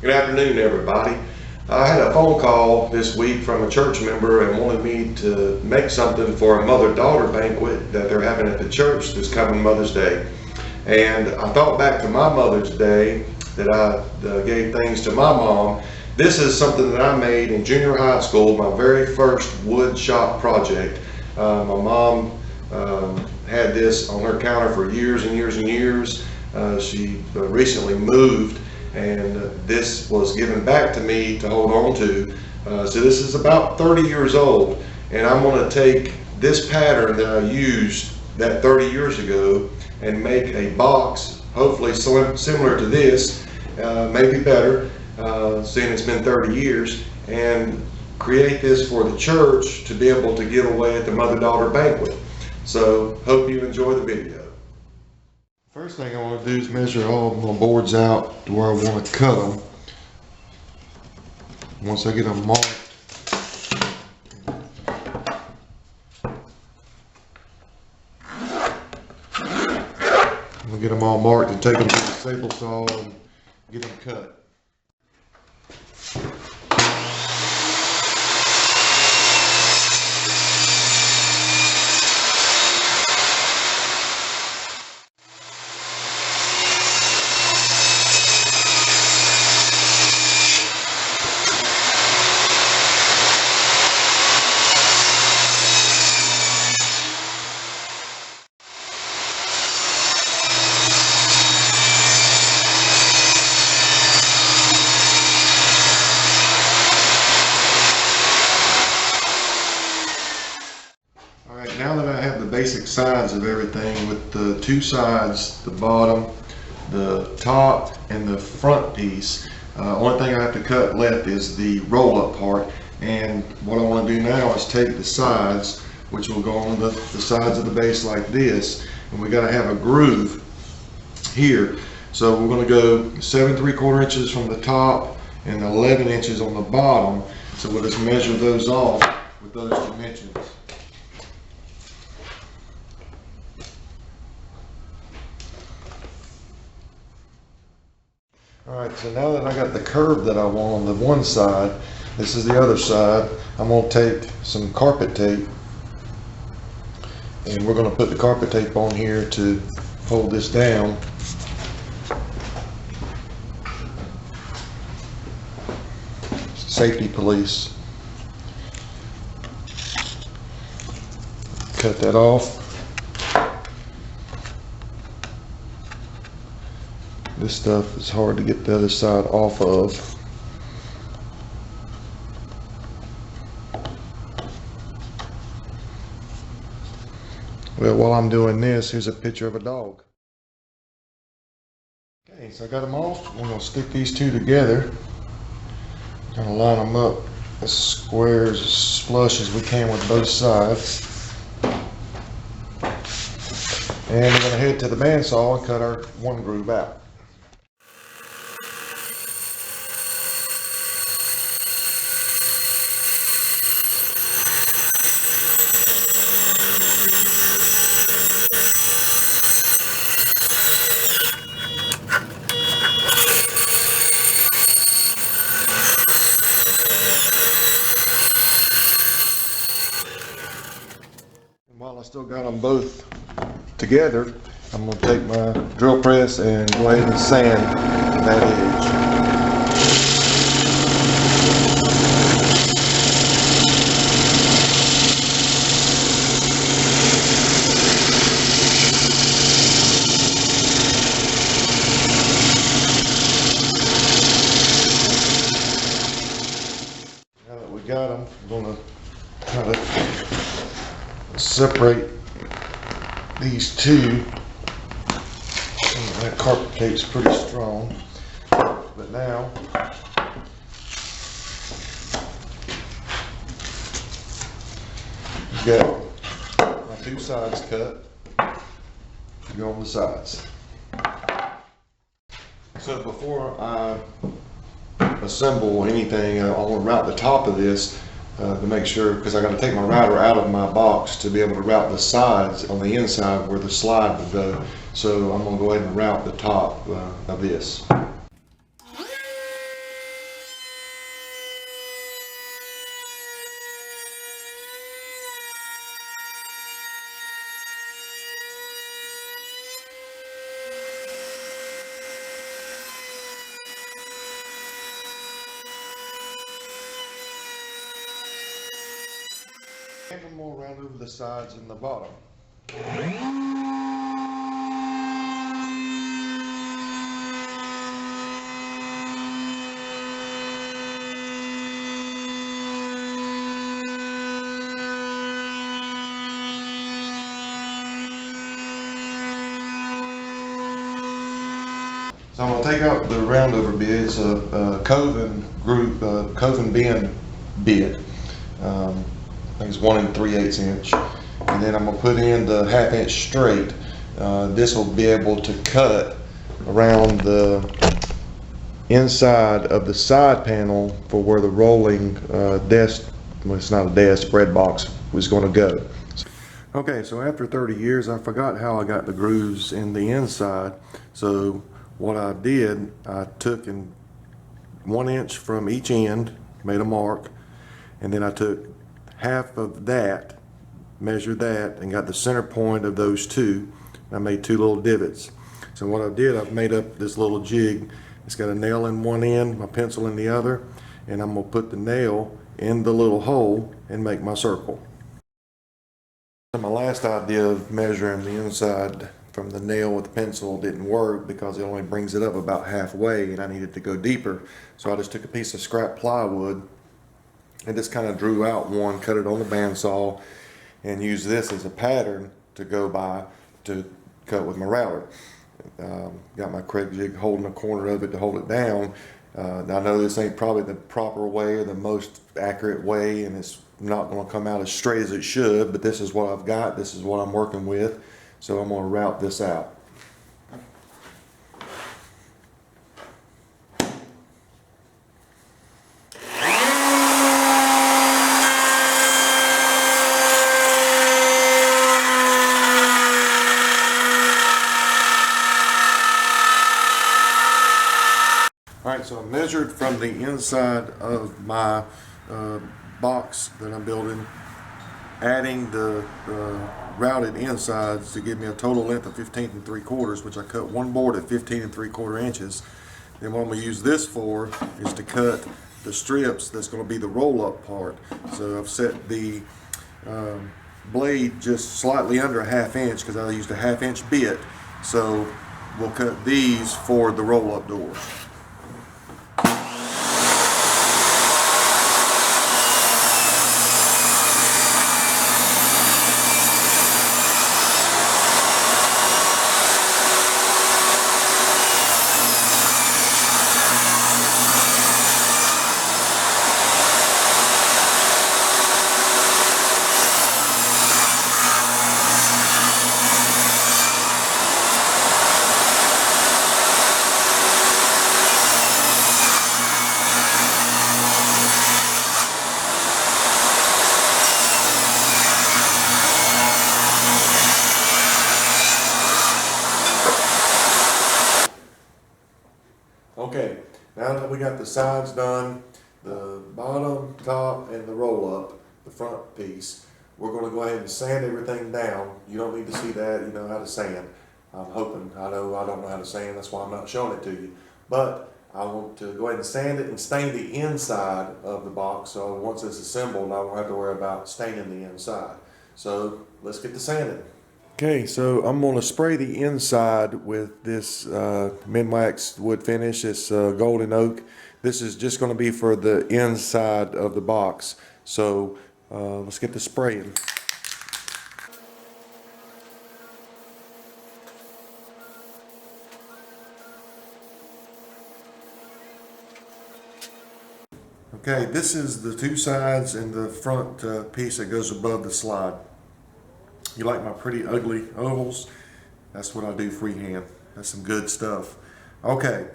Good afternoon, everybody. I had a phone call this week from a church member and wanted me to make something for a mother-daughter banquet that they're having at the church this coming Mother's Day. And I thought back to my Mother's Day that I gave things to my mom. This is something that I made in junior high school, my very first wood shop project. My mom had this on her counter for years and years and years. She recently moved, and this was given back to me to hold on to. So this is about 30 years old, and I'm going to take this pattern that I used that 30 years ago and make a box, hopefully similar to this, maybe better, seeing it's been 30 years, and create this for the church to be able to give away at the mother-daughter banquet. So hope you enjoy the video. First thing I want to do is measure all of my boards out to where I want to cut them. Once I get them marked, I'll get them all marked and take them to the staple saw and get them cut. Now that I have the basic sides of everything with the two sides, the bottom, the top, and the front piece, only thing I have to cut left is the roll-up part. And what I want to do now is take the sides, which will go on the sides of the base like this, and we got to have a groove here. So we're going to go 7 3/4 inches from the top and 11 inches on the bottom. So we'll just measure those off with those dimensions. Alright, so now that I got the curve that I want on the one side, this is the other side, I'm going to take some carpet tape, and we're going to put the carpet tape on here to hold this down. Safety police. Cut that off. This stuff is hard to get the other side off of. Well, while I'm doing this, here's a picture of a dog. Okay, so I got them off. I'm going to stick these two together. I'm going to line them up as square, as flush as we can with both sides. And we're going to head to the bandsaw and cut our one groove out. While I still got them both together, I'm going to take my drill press and go ahead and sand that edge. Now that we got them, I'm going to try to separate these two. That carpet tape's pretty strong, but now I've got my two sides cut to go on the sides. So before I assemble anything, I want to route the top of this to make sure, because I got to take my router out of my box to be able to route the sides on the inside where the slide would go. So I'm going to go ahead and route the top of this. And I'm going to round over the sides and the bottom. So I'm going to take out the roundover bit. It's a Coven group, Coven bend bit. I think it's 1 3/8 inch. And then I'm going to put in the 1/2 inch straight. This will be able to cut around the inside of the side panel for where the rolling desk, well, it's not a desk, bread box, was going to go. Okay, so after 30 years, I forgot how I got the grooves in the inside. So what I did, I took 1 inch from each end, made a mark, and then I took half of that, measured that, and got the center point of those two. I made 2 little divots. So what I did, I've made up this little jig. It's got a nail in one end, my pencil in the other, and I'm going to put the nail in the little hole and make my circle. My last idea of measuring the inside from the nail with the pencil didn't work because it only brings it up about halfway, and I needed to go deeper. So I just took a piece of scrap plywood and just kind of drew out one, cut it on the bandsaw, and used this as a pattern to go by to cut with my router. Got my Craig jig holding a corner of it to hold it down. I know this ain't probably the proper way or the most accurate way, and it's not going to come out as straight as it should, but this is what I've got, this is what I'm working with, so I'm going to route this out. Alright, so I measured from the inside of my box that I'm building, adding the routed insides to give me a total length of 15 3/4, which I cut one board at 15 3/4 inches. Then what I'm going to use this for is to cut the strips that's going to be the roll-up part. So I've set the blade just slightly under a 1/2 inch because I used a 1/2 inch bit. So we'll cut these for the roll-up doors. Okay, now that we got the sides done, the bottom, top, and the roll-up, the front piece, we're going to go ahead and sand everything down. You don't need to see that, you know how to sand. I'm hoping, I know I don't know how to sand, that's why I'm not showing it to you. But I want to go ahead and sand it and stain the inside of the box, so once it's assembled, I won't have to worry about staining the inside. So let's get to sanding. Okay, so I'm going to spray the inside with this Minwax wood finish. It's golden oak. This is just going to be for the inside of the box. So let's get to spraying. Okay, this is the 2 sides and the front piece that goes above the slide. You like my pretty ugly ovals? That's what I do freehand. That's some good stuff. Okay,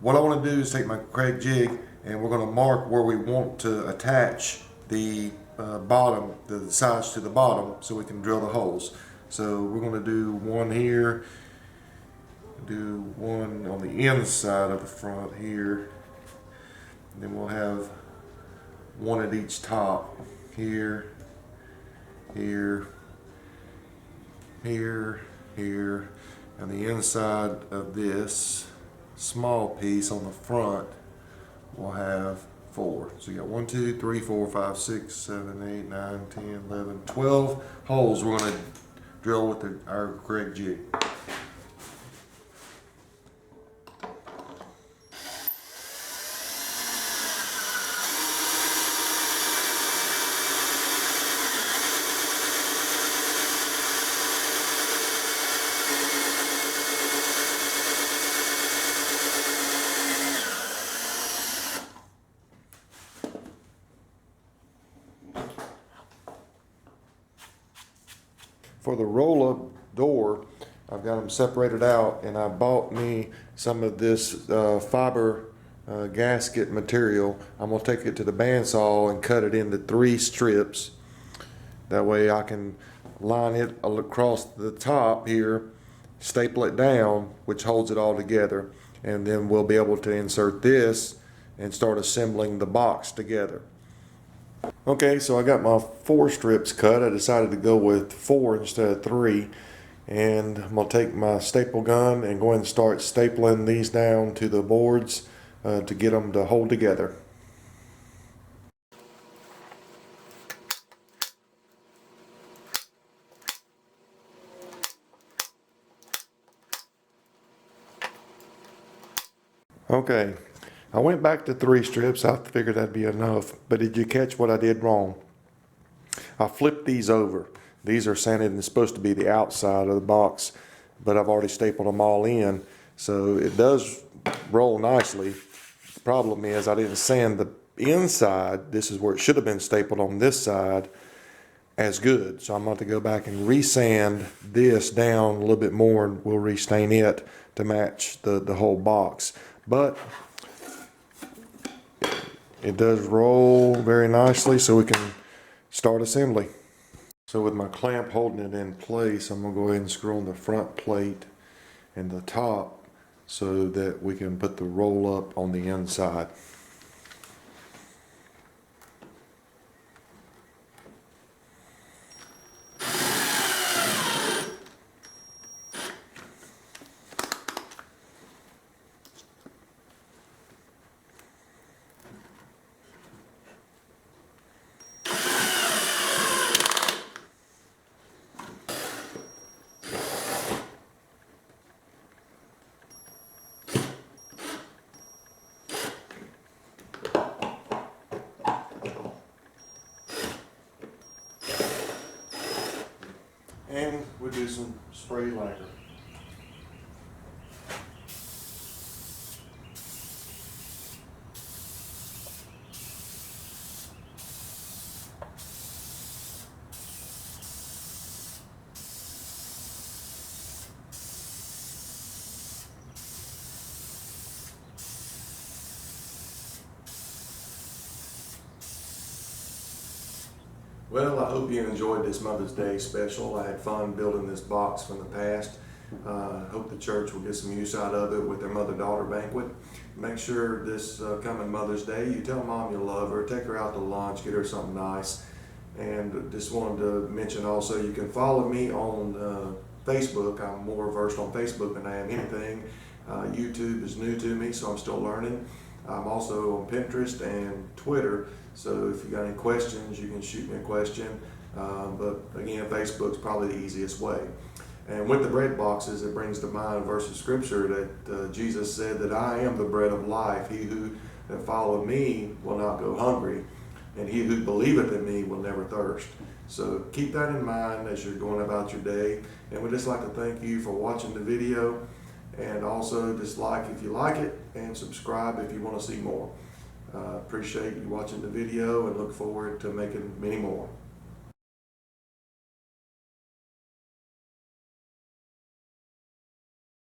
what I want to do is take my Craig jig and we're going to mark where we want to attach the bottom, the sides to the bottom, so we can drill the holes. So we're going to do one here, do one on the inside of the front here, and then we'll have one at each top, here, here, here, here, and the inside of this small piece on the front will have 4. So you got 1, 2, 3, 4, 5, 6, 7, 8, 9, 10, 11, 12 holes we're going to drill with our correct jig. For the roll-up door, I've got them separated out, and I bought me some of this fiber gasket material. I'm going to take it to the bandsaw and cut it into 3 strips. That way I can line it across the top here, staple it down, which holds it all together, and then we'll be able to insert this and start assembling the box together. Okay, so I got my 4 strips cut. I decided to go with 4 instead of 3. And I'm going to take my staple gun and go ahead and start stapling these down to the boards to get them to hold together. Okay, I went back to 3 strips. I figured that'd be enough. But did you catch what I did wrong? I flipped these over. These are sanded and it's supposed to be the outside of the box, but I've already stapled them all in. So it does roll nicely. The problem is I didn't sand the inside. This is where it should have been stapled on this side as good. So I'm going to go back and resand this down a little bit more, and we'll restain it to match the whole box. But it does roll very nicely, so we can start assembly. So with my clamp holding it in place, I'm going to go ahead and screw on the front plate and the top so that we can put the roll up on the inside. And we'll do some spray lacquer. Well, I hope you enjoyed this Mother's Day special. I had fun building this box from the past. Hope the church will get some use out of it with their mother-daughter banquet. Make sure this coming Mother's Day, you tell Mom you love her, take her out to lunch, get her something nice. And just wanted to mention also, you can follow me on Facebook. I'm more versed on Facebook than I am anything. YouTube is new to me, so I'm still learning. I'm also on Pinterest and Twitter, so if you got any questions, you can shoot me a question. But again, Facebook's probably the easiest way. And with the bread boxes, it brings to mind a verse of scripture that Jesus said that I am the bread of life. He who that followeth me will not go hungry, and he who believeth in me will never thirst. So keep that in mind as you're going about your day. And we'd just like to thank you for watching the video. And also just like if you like it, and subscribe if you want to see more. Appreciate you watching the video and look forward to making many more.